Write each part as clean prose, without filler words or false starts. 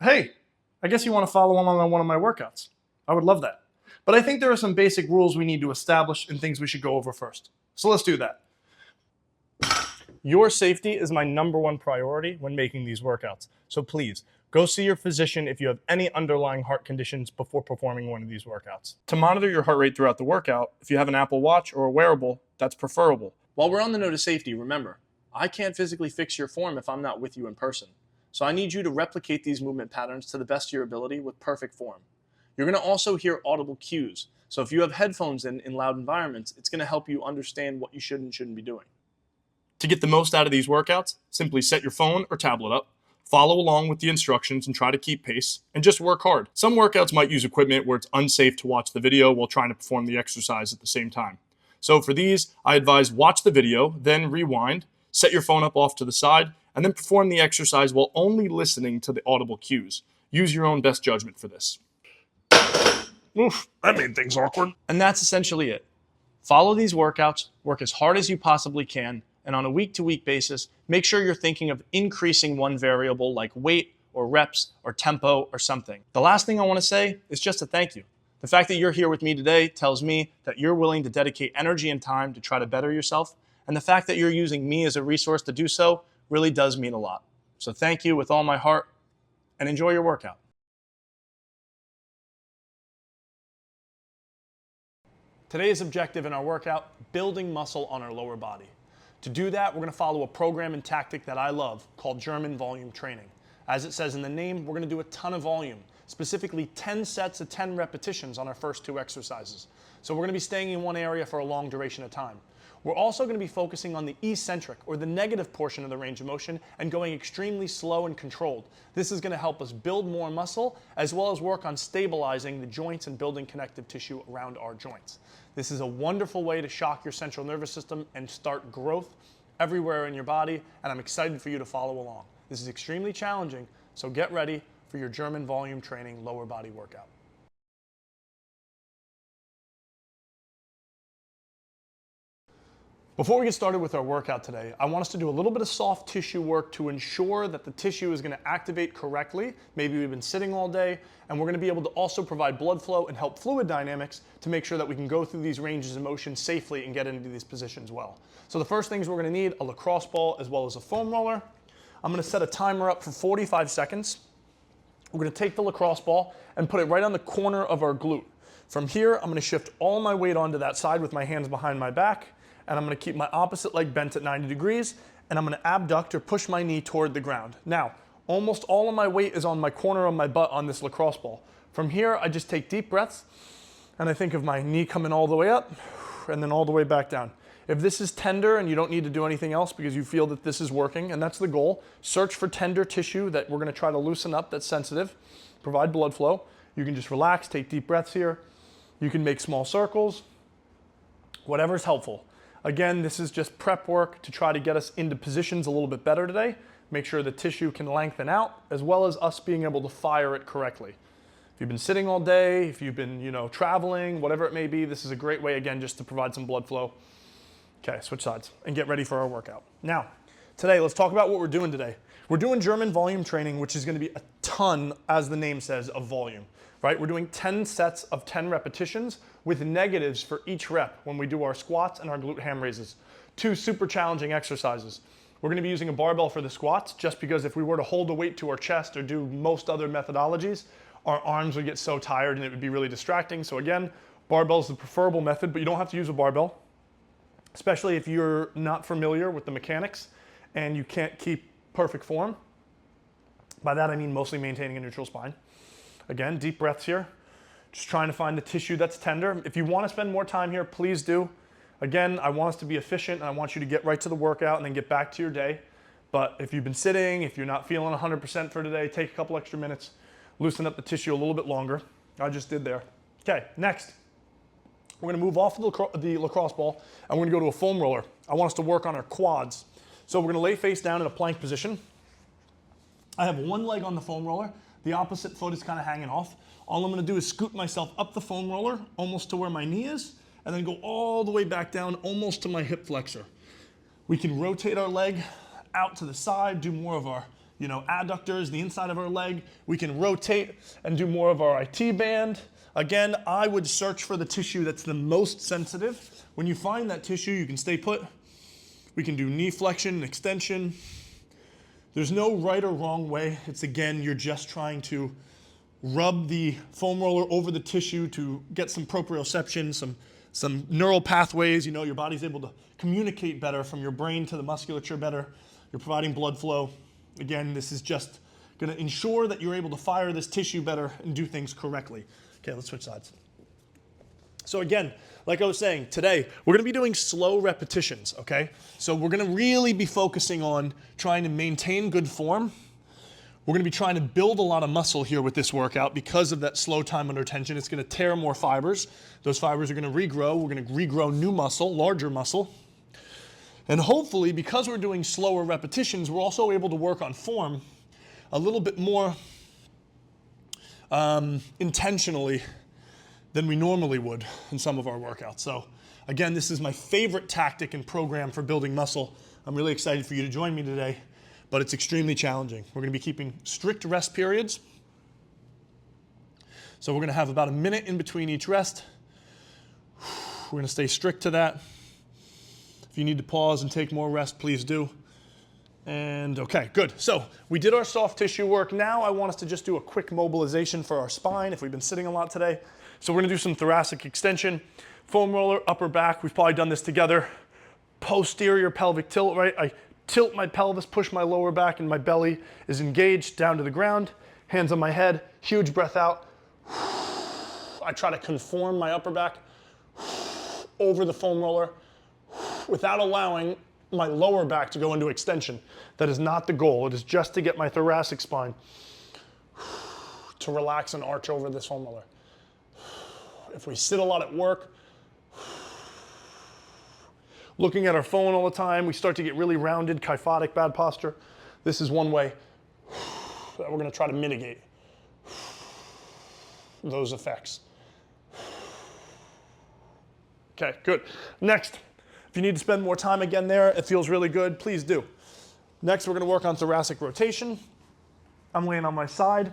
Hey, I guess you want to follow along on one of my workouts. I would love that. But I think there are some basic rules we need to establish and things we should go over first. So let's do that. Your safety is my #1 priority when making these workouts. So please, go see your physician if you have any underlying heart conditions before performing one of these workouts. To monitor your heart rate throughout the workout, if you have an Apple Watch or a wearable, that's preferable. While we're on the note of safety, remember, I can't physically fix your form if I'm not with you in person. So I need you to replicate these movement patterns to the best of your ability with perfect form. You're going to also hear audible cues. So if you have headphones in loud environments, it's going to help you understand what you should and shouldn't be doing. To get the most out of these workouts, simply set your phone or tablet up, follow along with the instructions and try to keep pace, and just work hard. Some workouts might use equipment where it's unsafe to watch the video while trying to perform the exercise at the same time. So for these, I advise watch the video, then rewind, set your phone up off to the side, and then perform the exercise while only listening to the audible cues. Use your own best judgment for this. Oof, that made things awkward. And that's essentially it. Follow these workouts, work as hard as you possibly can, and on a week-to-week basis, make sure you're thinking of increasing one variable like weight or reps or tempo or something. The last thing I want to say is just a thank you. The fact that you're here with me today tells me that you're willing to dedicate energy and time to try to better yourself, and the fact that you're using me as a resource to do so really does mean a lot. So thank you with all my heart, and enjoy your workout. Today's objective in our workout, building muscle on our lower body. To do that, we're going to follow a program and tactic that I love called German volume training. As it says in the name, we're going to do a ton of volume, specifically 10 sets of 10 repetitions on our first 2 exercises. So we're going to be staying in one area for a long duration of time. We're also going to be focusing on the eccentric or the negative portion of the range of motion and going extremely slow and controlled. This is going to help us build more muscle as well as work on stabilizing the joints and building connective tissue around our joints. This is a wonderful way to shock your central nervous system and start growth everywhere in your body, and I'm excited for you to follow along. This is extremely challenging, so get ready for your German volume training lower body workout. Before we get started with our workout today, I want us to do a little bit of soft tissue work to ensure that the tissue is going to activate correctly. Maybe we've been sitting all day, and we're going to be able to also provide blood flow and help fluid dynamics to make sure that we can go through these ranges of motion safely and get into these positions well. So the first things we're going to need, a lacrosse ball as well as a foam roller. I'm going to set a timer up for 45 seconds. We're going to take the lacrosse ball and put it right on the corner of our glute. From here, I'm going to shift all my weight onto that side with my hands behind my back, and I'm going to keep my opposite leg bent at 90 degrees, and I'm going to abduct or push my knee toward the ground. Now, almost all of my weight is on my corner of my butt on this lacrosse ball. From here, I just take deep breaths, and I think of my knee coming all the way up, and then all the way back down. If this is tender and you don't need to do anything else because you feel that this is working, and that's the goal, search for tender tissue that we're going to try to loosen up that's sensitive, provide blood flow. You can just relax, take deep breaths here. You can make small circles, whatever's helpful. Again, this is just prep work to try to get us into positions a little bit better today. Make sure the tissue can lengthen out, as well as us being able to fire it correctly. If you've been sitting all day, if you've been, traveling, whatever it may be, this is a great way, again, just to provide some blood flow. Okay, switch sides and get ready for our workout. Now, today, let's talk about what we're doing today. We're doing German volume training, which is going to be a ton, as the name says, of volume. Right? We're doing 10 sets of 10 repetitions with negatives for each rep when we do our squats and our glute ham raises. 2 super challenging exercises. We're going to be using a barbell for the squats just because if we were to hold the weight to our chest or do most other methodologies, our arms would get so tired and it would be really distracting. So again, barbell is the preferable method, but you don't have to use a barbell, especially if you're not familiar with the mechanics and you can't keep perfect form. By that I mean mostly maintaining a neutral spine. Again, deep breaths here. Just trying to find the tissue that's tender. If you want to spend more time here, please do. Again, I want us to be efficient and I want you to get right to the workout and then get back to your day. But if you've been sitting, if you're not feeling 100% for today, take a couple extra minutes, loosen up the tissue a little bit longer. I just did there. Okay, next. We're going to move off the lacrosse ball and we're going to go to a foam roller. I want us to work on our quads. So we're going to lay face down in a plank position. I have one leg on the foam roller. The opposite foot is kind of hanging off. All I'm going to do is scoot myself up the foam roller almost to where my knee is and then go all the way back down almost to my hip flexor. We can rotate our leg out to the side, do more of our adductors, the inside of our leg. We can rotate and do more of our IT band. Again, I would search for the tissue that's the most sensitive. When you find that tissue, you can stay put. We can do knee flexion and extension. There's no right or wrong way. It's, again, you're just trying to rub the foam roller over the tissue to get some proprioception, some neural pathways. Your body's able to communicate better from your brain to the musculature better. You're providing blood flow. Again, this is just going to ensure that you're able to fire this tissue better and do things correctly. Okay, let's switch sides. So again, like I was saying, today we're going to be doing slow repetitions, okay? So we're going to really be focusing on trying to maintain good form. We're going to be trying to build a lot of muscle here with this workout because of that slow time under tension. It's going to tear more fibers. Those fibers are going to regrow. We're going to regrow new muscle, larger muscle. And hopefully, because we're doing slower repetitions, we're also able to work on form a little bit more intentionally than we normally would in some of our workouts. So again, this is my favorite tactic and program for building muscle. I'm really excited for you to join me today, but it's extremely challenging. We're going to be keeping strict rest periods. So we're going to have about a minute in between each rest. We're going to stay strict to that. If you need to pause and take more rest, please do. And okay, good. So we did our soft tissue work. Now I want us to just do a quick mobilization for our spine if we've been sitting a lot today. So we're going to do some thoracic extension, foam roller, upper back. We've probably done this together. Posterior pelvic tilt, right? I tilt my pelvis, push my lower back, and my belly is engaged down to the ground. Hands on my head, huge breath out. I try to conform my upper back over the foam roller without allowing my lower back to go into extension. That is not the goal. It is just to get my thoracic spine to relax and arch over this foam roller. If we sit a lot at work, looking at our phone all the time, we start to get really rounded, kyphotic, bad posture. This is one way that we're going to try to mitigate those effects. Okay, good. Next, if you need to spend more time again there, it feels really good, please do. Next, we're going to work on thoracic rotation. I'm laying on my side,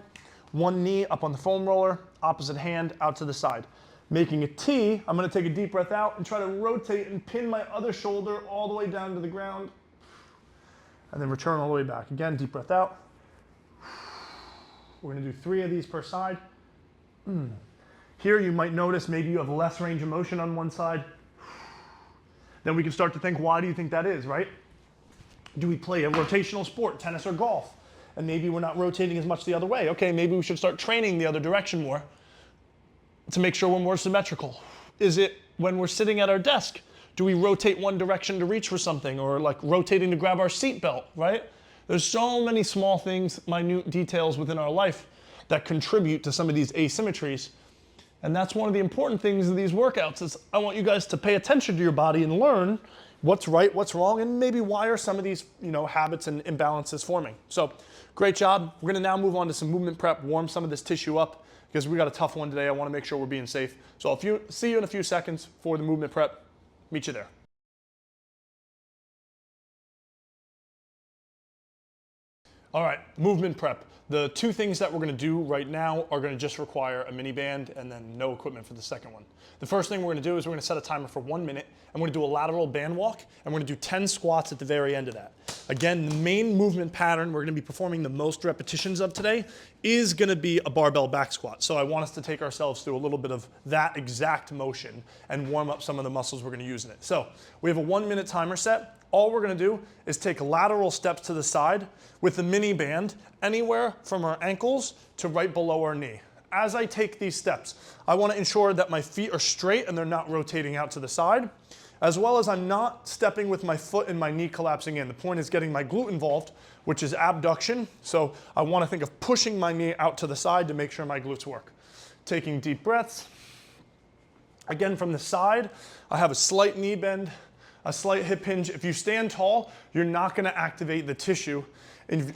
one knee up on the foam roller, opposite hand out to the side. Making a T, I'm going to take a deep breath out and try to rotate and pin my other shoulder all the way down to the ground. And then return all the way back. Again, deep breath out. We're going to do 3 of these per side. Here you might notice maybe you have less range of motion on one side. Then we can start to think, why do you think that is, right? Do we play a rotational sport, tennis or golf? And maybe we're not rotating as much the other way. Okay, maybe we should start training the other direction more to make sure we're more symmetrical. Is it when we're sitting at our desk? Do we rotate one direction to reach for something, or like rotating to grab our seat belt, right? There's so many small things, minute details within our life that contribute to some of these asymmetries. And that's one of the important things in these workouts is I want you guys to pay attention to your body and learn what's right, what's wrong, and maybe why are some of these habits and imbalances forming. So great job. We're gonna now move on to some movement prep, warm some of this tissue up because we got a tough one today. I wanna make sure we're being safe. So I'll see you in a few seconds for the movement prep. Meet you there. All right, movement prep. The 2 things that we're gonna do right now are gonna just require a mini band and then no equipment for the second one. The first thing we're gonna do is we're gonna set a timer for 1 minute and we're gonna do a lateral band walk and we're gonna do 10 squats at the very end of that. Again, the main movement pattern we're gonna be performing the most repetitions of today is gonna be a barbell back squat. So I want us to take ourselves through a little bit of that exact motion and warm up some of the muscles we're gonna use in it. So we have a 1 minute timer set. All we're gonna do is take lateral steps to the side with the mini band anywhere from our ankles to right below our knee. As I take these steps, I wanna ensure that my feet are straight and they're not rotating out to the side, as well as I'm not stepping with my foot and my knee collapsing in. The point is getting my glute involved, which is abduction. So I wanna think of pushing my knee out to the side to make sure my glutes work. Taking deep breaths. Again, from the side, I have a slight knee bend, a slight hip hinge. If you stand tall, you're not gonna activate the tissue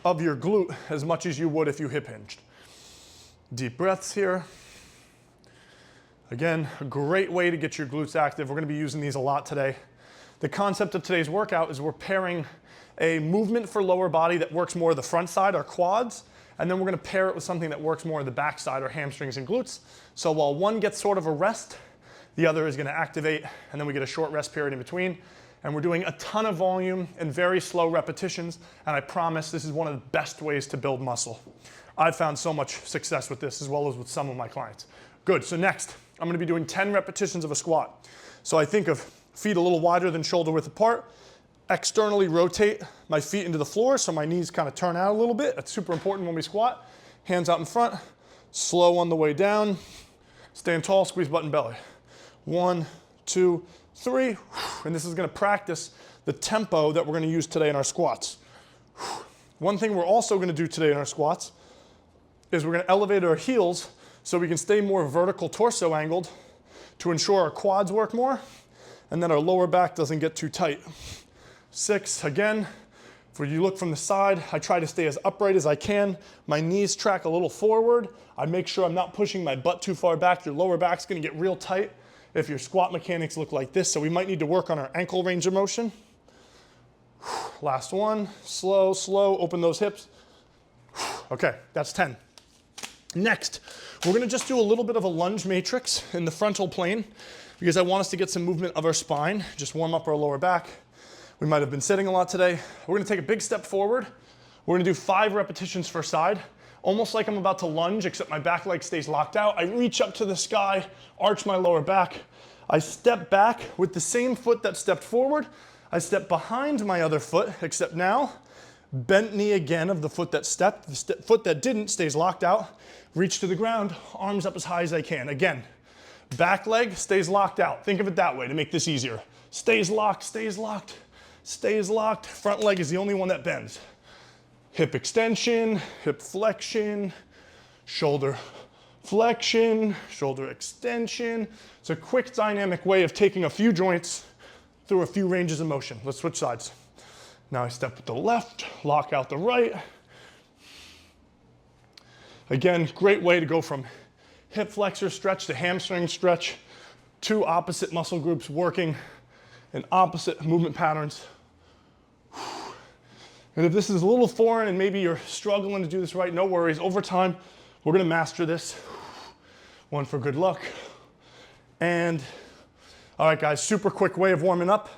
of your glute as much as you would if you hip hinged. Deep breaths here. Again, a great way to get your glutes active. We're gonna be using these a lot today. The concept of today's workout is we're pairing a movement for lower body that works more the front side, our quads, and then we're gonna pair it with something that works more the back side, our hamstrings and glutes. So while one gets sort of a rest, the other is gonna activate, and then we get a short rest period in between. And we're doing a ton of volume and very slow repetitions, and I promise this is one of the best ways to build muscle. I've found so much success with this as well as with some of my clients. Good, so next, I'm gonna be doing 10 repetitions of a squat. So I think of feet a little wider than shoulder width apart, externally rotate my feet into the floor so my knees kind of turn out a little bit. That's super important when we squat. Hands out in front, slow on the way down, stand tall, squeeze button belly. 1, 2, 3, and this is gonna practice the tempo that we're gonna use today in our squats. One thing we're also gonna do today in our squats is we're gonna elevate our heels so we can stay more vertical torso angled to ensure our quads work more and then our lower back doesn't get too tight. 6, again, if you look from the side, I try to stay as upright as I can. My knees track a little forward. I make sure I'm not pushing my butt too far back. Your lower back's gonna get real tight if your squat mechanics look like this, so we might need to work on our ankle range of motion. Last one, slow, slow, open those hips. Okay, that's 10. Next, we're gonna just do a little bit of a lunge matrix in the frontal plane because I want us to get some movement of our spine, just warm up our lower back. We might have been sitting a lot today. We're gonna take a big step forward. We're gonna do 5 repetitions per side, almost like I'm about to lunge, except my back leg stays locked out. I reach up to the sky, arch my lower back. I step back with the same foot that stepped forward. I step behind my other foot, except now, bent knee again of the foot that stepped. The foot that didn't stays locked out. Reach to the ground, arms up as high as I can. Again, back leg stays locked out. Think of it that way to make this easier. Stays locked, stays locked, stays locked. Front leg is the only one that bends. Hip extension, hip flexion, shoulder flexion, shoulder extension. It's a quick dynamic way of taking a few joints through a few ranges of motion. Let's switch sides. Now I step with the left, lock out the right. Again, great way to go from hip flexor stretch to hamstring stretch. 2 opposite muscle groups working in opposite movement patterns. And if this is a little foreign and maybe you're struggling to do this right, no worries. Over time, we're gonna master this. One for good luck. And all right, guys, super quick way of warming up.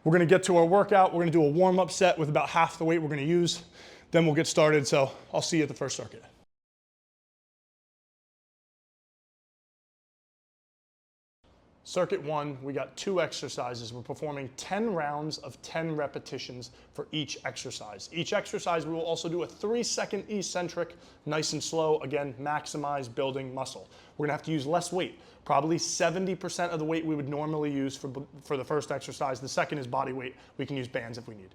We're gonna get to our workout. We're gonna do a warm-up set with about half the weight we're gonna use. Then we'll get started, so I'll see you at the first circuit. Circuit 1, we got 2 exercises. We're performing 10 rounds of 10 repetitions for each exercise. Each exercise, we will also do a 3-second eccentric, nice and slow. Again, maximize building muscle. We're gonna have to use less weight, probably 70% of the weight we would normally use for the first exercise. The second is body weight. We can use bands if we need.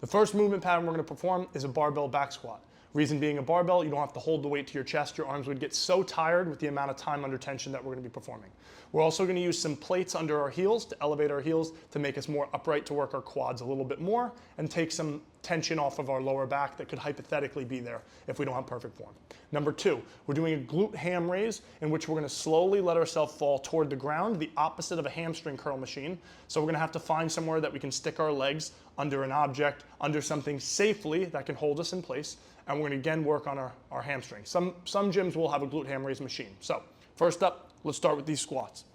The first movement pattern we're gonna perform is a barbell back squat. Reason being, a barbell, you don't have to hold the weight to your chest. Your arms would get so tired with the amount of time under tension that we're gonna be performing. We're also gonna use some plates under our heels to elevate our heels to make us more upright, to work our quads a little bit more and take some tension off of our lower back that could hypothetically be there if we don't have perfect form. Number 2, we're doing a glute ham raise in which we're gonna slowly let ourselves fall toward the ground, the opposite of a hamstring curl machine. So we're gonna have to find somewhere that we can stick our legs under an object, under something safely that can hold us in place. And we're gonna again work on our hamstrings. Some gyms will have a glute ham raise machine. So first up, let's start with these squats.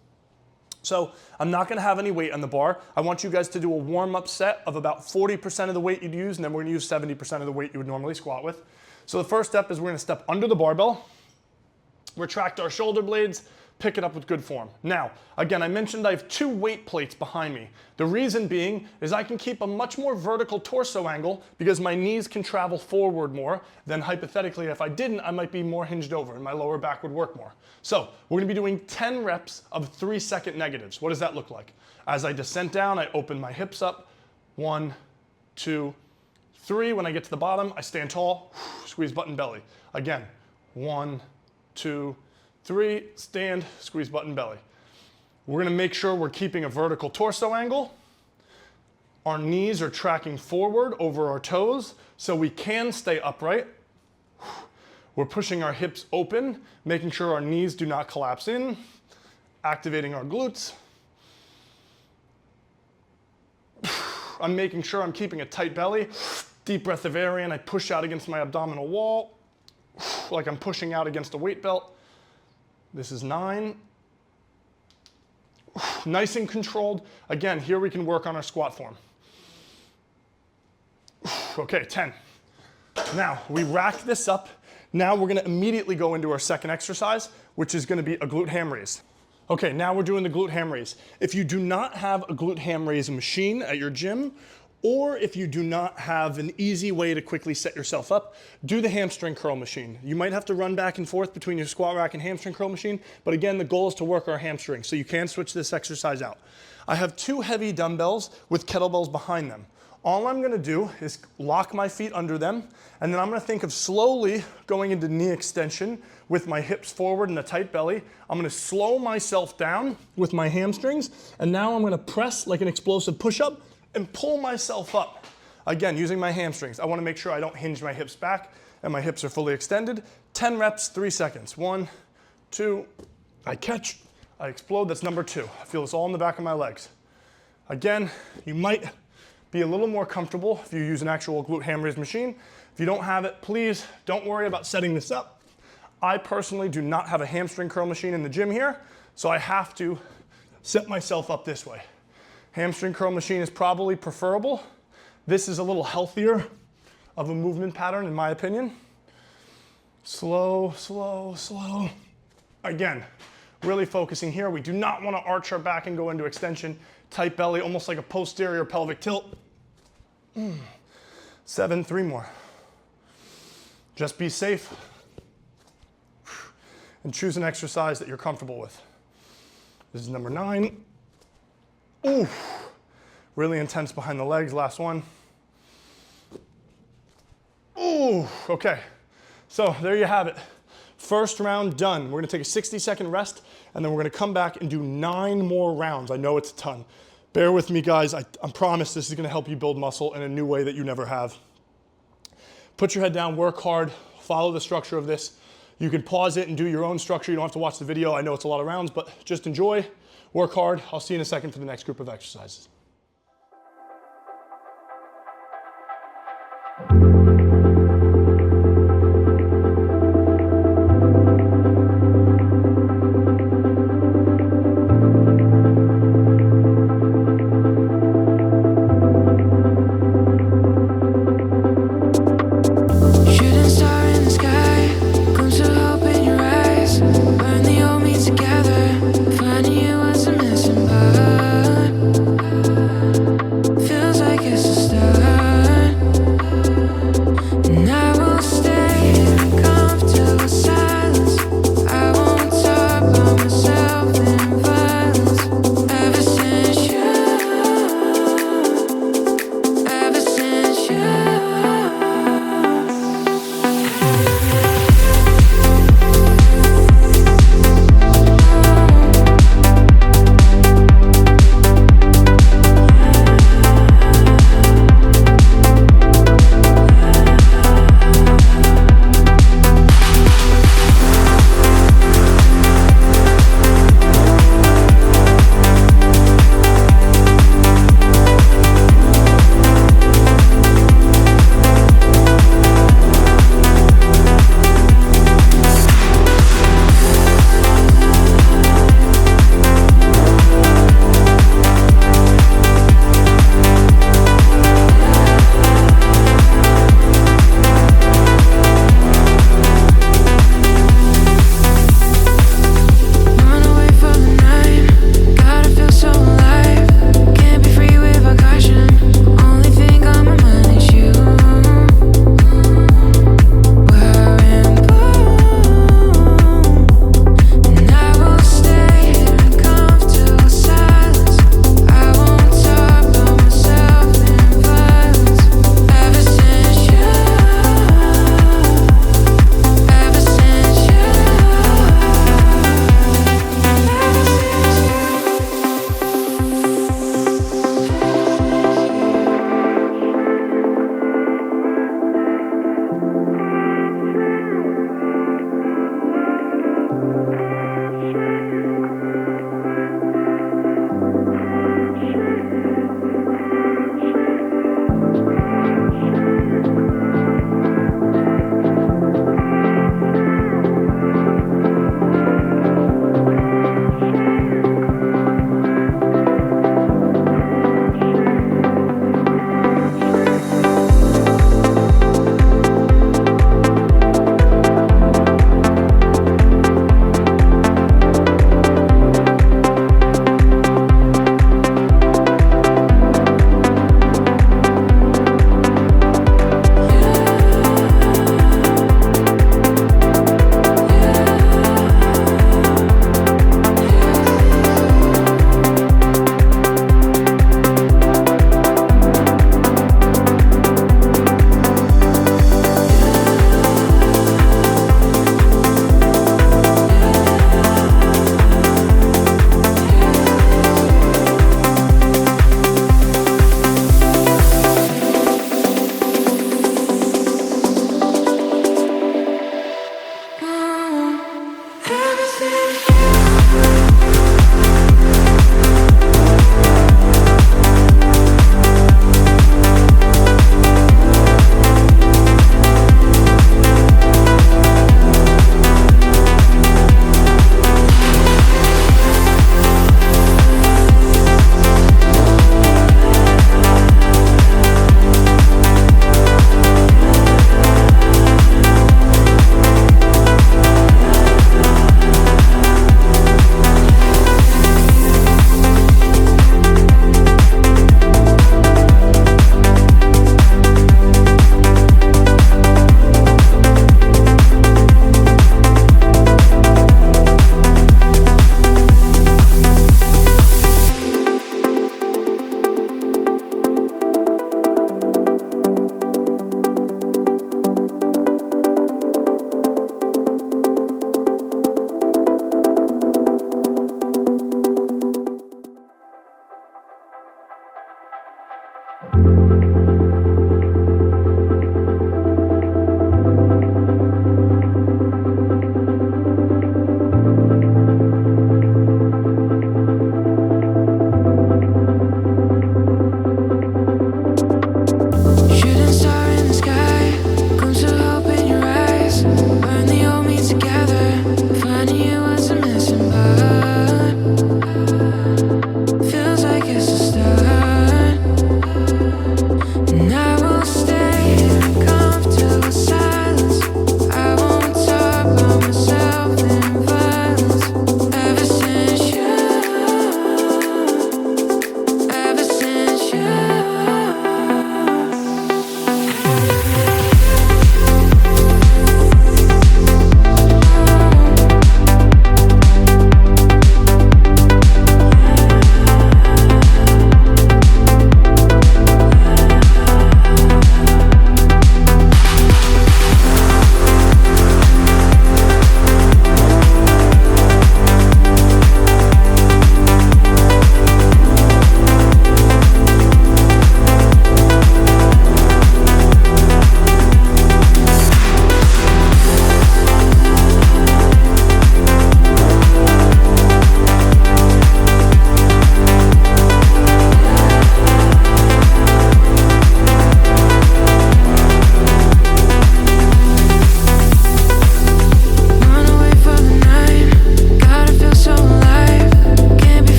So I'm not gonna have any weight on the bar. I want you guys to do a warm-up set of about 40% of the weight you'd use, and then we're gonna use 70% of the weight you would normally squat with. So the first step is we're gonna step under the barbell, retract our shoulder blades, pick it up with good form. Now, again, I mentioned I have 2 weight plates behind me. The reason being is I can keep a much more vertical torso angle because my knees can travel forward more than hypothetically if I didn't, I might be more hinged over and my lower back would work more. So we're gonna be doing 10 reps of 3-second negatives. What does that look like? As I descend down, I open my hips up. 1, 2, 3. When I get to the bottom, I stand tall, squeeze button belly. Again, 1, 2, 3, stand, squeeze button belly. We're gonna make sure we're keeping a vertical torso angle. Our knees are tracking forward over our toes so we can stay upright. We're pushing our hips open, making sure our knees do not collapse in, activating our glutes. I'm making sure I'm keeping a tight belly. Deep breath of air in, I push out against my abdominal wall, like I'm pushing out against a weight belt. This is 9. Nice and controlled. Again, here we can work on our squat form. Okay, 10. Now, we rack this up. Now we're gonna immediately go into our second exercise, which is gonna be a glute ham raise. Okay, now we're doing the glute ham raise. If you do not have a glute ham raise machine at your gym, or if you do not have an easy way to quickly set yourself up, do the hamstring curl machine. You might have to run back and forth between your squat rack and hamstring curl machine, but again, the goal is to work our hamstrings, so you can switch this exercise out. I have 2 heavy dumbbells with kettlebells behind them. All I'm gonna do is lock my feet under them, and then I'm gonna think of slowly going into knee extension with my hips forward and a tight belly. I'm gonna slow myself down with my hamstrings, and now I'm gonna press like an explosive push-up and pull myself up. Again, using my hamstrings. I wanna make sure I don't hinge my hips back and my hips are fully extended. 10 reps, 3 seconds. 1, 2, I catch, I explode, that's number 2. I feel this all in the back of my legs. Again, you might be a little more comfortable if you use an actual glute ham raise machine. If you don't have it, please don't worry about setting this up. I personally do not have a hamstring curl machine in the gym here, so I have to set myself up this way. Hamstring curl machine is probably preferable. This is a little healthier of a movement pattern in my opinion. Slow, slow, slow. Again, really focusing here. We do not want to arch our back and go into extension. Tight belly, almost like a posterior pelvic tilt. 7, 3 more. Just be safe and choose an exercise that you're comfortable with. This is number 9. Ooh, really intense behind the legs, last one. Ooh, okay. So there you have it. First round done. We're gonna take a 60-second rest, and then we're gonna come back and do 9 more rounds. I know it's a ton. Bear with me, guys. I promise this is gonna help you build muscle in a new way that you never have. Put your head down, work hard, follow the structure of this. You can pause it and do your own structure. You don't have to watch the video. I know it's a lot of rounds, but just enjoy. Work hard. I'll see you in a second for the next group of exercises. Together, finding you was a missing part.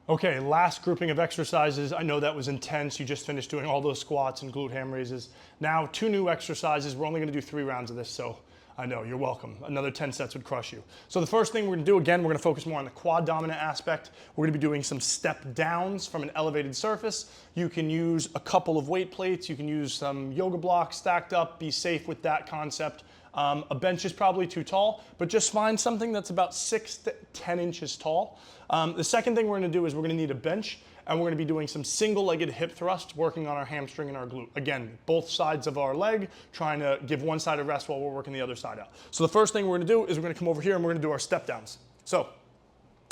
Okay, last grouping of exercises. I know that was intense. You just finished doing all those squats and glute ham raises. Now, 2 new exercises. We're only gonna do 3 rounds of this, so I know, you're welcome. Another 10 sets would crush you. So the first thing we're gonna do, again, we're gonna focus more on the quad dominant aspect. We're gonna be doing some step downs from an elevated surface. You can use a couple of weight plates. You can use some yoga blocks stacked up. Be safe with that concept. A bench is probably too tall, but just find something that's about 6 to 10 inches tall. The second thing we're gonna do is we're gonna need a bench, and we're gonna be doing some single-legged hip thrusts, working on our hamstring and our glute. Again, both sides of our leg, trying to give one side a rest while we're working the other side out. So the first thing we're gonna do is we're gonna come over here and we're gonna do our step downs. So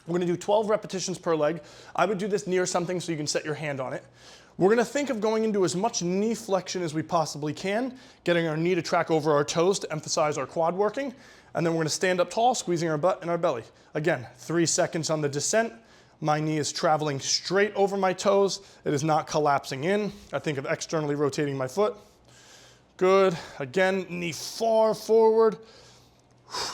we're gonna do 12 repetitions per leg. I would do this near something so you can set your hand on it. We're gonna think of going into as much knee flexion as we possibly can, getting our knee to track over our toes to emphasize our quad working, and then we're gonna stand up tall, squeezing our butt and our belly. Again, 3 seconds on the descent. My knee is traveling straight over my toes. It is not collapsing in. I think of externally rotating my foot. Good. Again, knee far forward.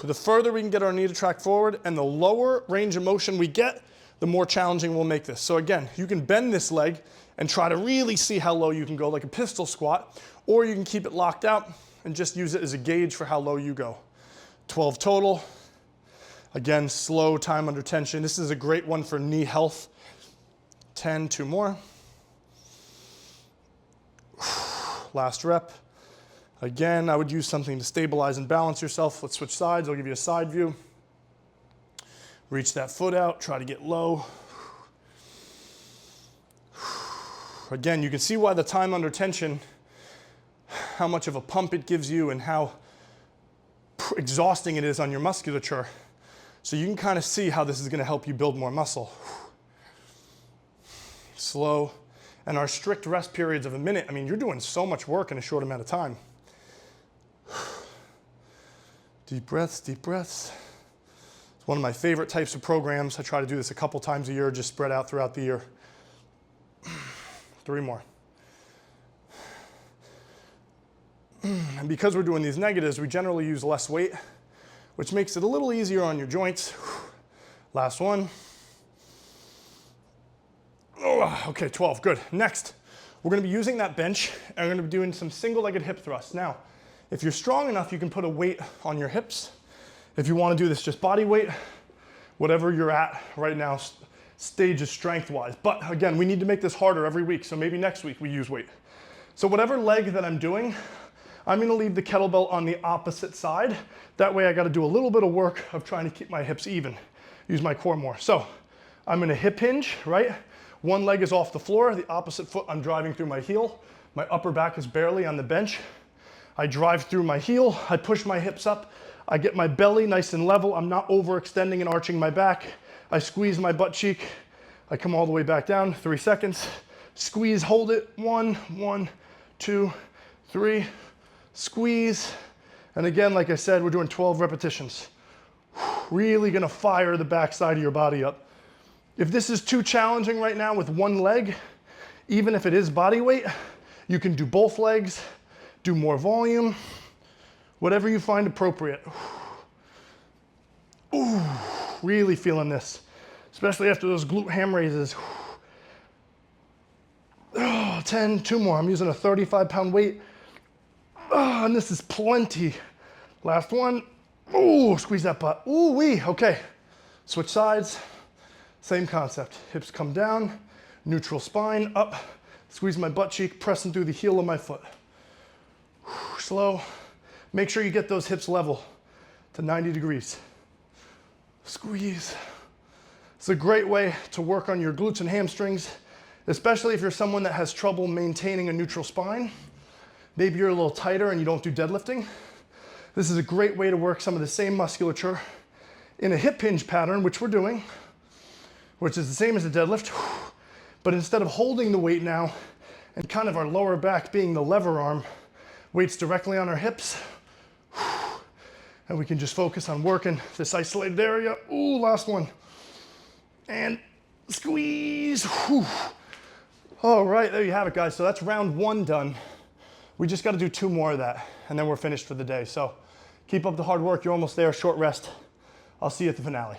The further we can get our knee to track forward and the lower range of motion we get, the more challenging we'll make this. So again, you can bend this leg and try to really see how low you can go, like a pistol squat, or you can keep it locked out and just use it as a gauge for how low you go. 12 total. Again, slow time under tension. This is a great one for knee health. 10, 2 more. Last rep. Again, I would use something to stabilize and balance yourself. Let's switch sides. I'll give you a side view. Reach that foot out, try to get low. Again, you can see why the time under tension, how much of a pump it gives you and how exhausting it is on your musculature. So you can kind of see how this is gonna help you build more muscle. Slow. And our strict rest periods of a minute, I mean, you're doing so much work in a short amount of time. Deep breaths, deep breaths. It's one of my favorite types of programs. I try to do this a couple times a year, just spread out throughout the year. 3 more. And because we're doing these negatives, we generally use less weight, which makes it a little easier on your joints. Last one. Oh, okay, 12, good. Next, we're gonna be using that bench and we're gonna be doing some single-legged hip thrusts. Now, if you're strong enough, you can put a weight on your hips. If you wanna do this just body weight, whatever you're at right now, stage is strength-wise. But again, we need to make this harder every week, so maybe next week we use weight. So whatever leg that I'm doing, I'm gonna leave the kettlebell on the opposite side. That way I gotta do a little bit of work of trying to keep my hips even, use my core more. So I'm gonna hip hinge, right? One leg is off the floor, the opposite foot I'm driving through my heel. My upper back is barely on the bench. I drive through my heel, I push my hips up, I get my belly nice and level, I'm not overextending and arching my back. I squeeze my butt cheek, I come all the way back down, 3 seconds. Squeeze, hold it, 1, 2, 3. Squeeze, and again, like I said, we're doing 12 repetitions. Really gonna fire the back side of your body up. If this is too challenging right now with one leg, even if it is body weight, you can do both legs, do more volume, whatever you find appropriate. Ooh, really feeling this, especially after those glute ham raises. Oh, 10, 2 more. I'm using a 35-pound weight. Oh, and this is plenty. Last one. Ooh, squeeze that butt. Ooh wee, okay. Switch sides, same concept. Hips come down, neutral spine, up. Squeeze my butt cheek, pressing through the heel of my foot. Slow. Make sure you get those hips level to 90 degrees. Squeeze. It's a great way to work on your glutes and hamstrings, especially if you're someone that has trouble maintaining a neutral spine. Maybe you're a little tighter and you don't do deadlifting. This is a great way to work some of the same musculature in a hip hinge pattern, which we're doing, which is the same as a deadlift. But instead of holding the weight now and kind of our lower back being the lever arm, weights directly on our hips. And we can just focus on working this isolated area. Ooh, last one. And squeeze. Whew. All right, there you have it, guys. So that's round 1 done. We just got to do 2 more of that, and then we're finished for the day. So keep up the hard work. You're almost there. Short rest. I'll see you at the finale.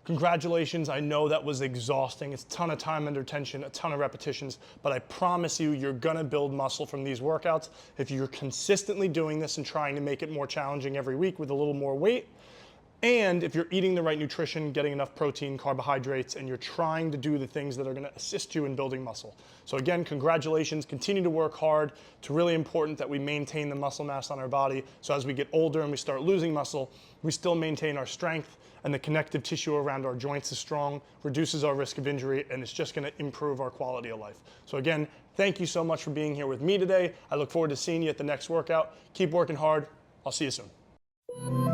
Congratulations, I know that was exhausting. It's a ton of time under tension, a ton of repetitions, but I promise you, you're gonna build muscle from these workouts. If you're consistently doing this and trying to make it more challenging every week with a little more weight, and if you're eating the right nutrition, getting enough protein, carbohydrates, and you're trying to do the things that are gonna assist you in building muscle. So again, congratulations, continue to work hard. It's really important that we maintain the muscle mass on our body, so as we get older and we start losing muscle, we still maintain our strength, and the connective tissue around our joints is strong, reduces our risk of injury, and it's just gonna improve our quality of life. So again, thank you so much for being here with me today. I look forward to seeing you at the next workout. Keep working hard. I'll see you soon.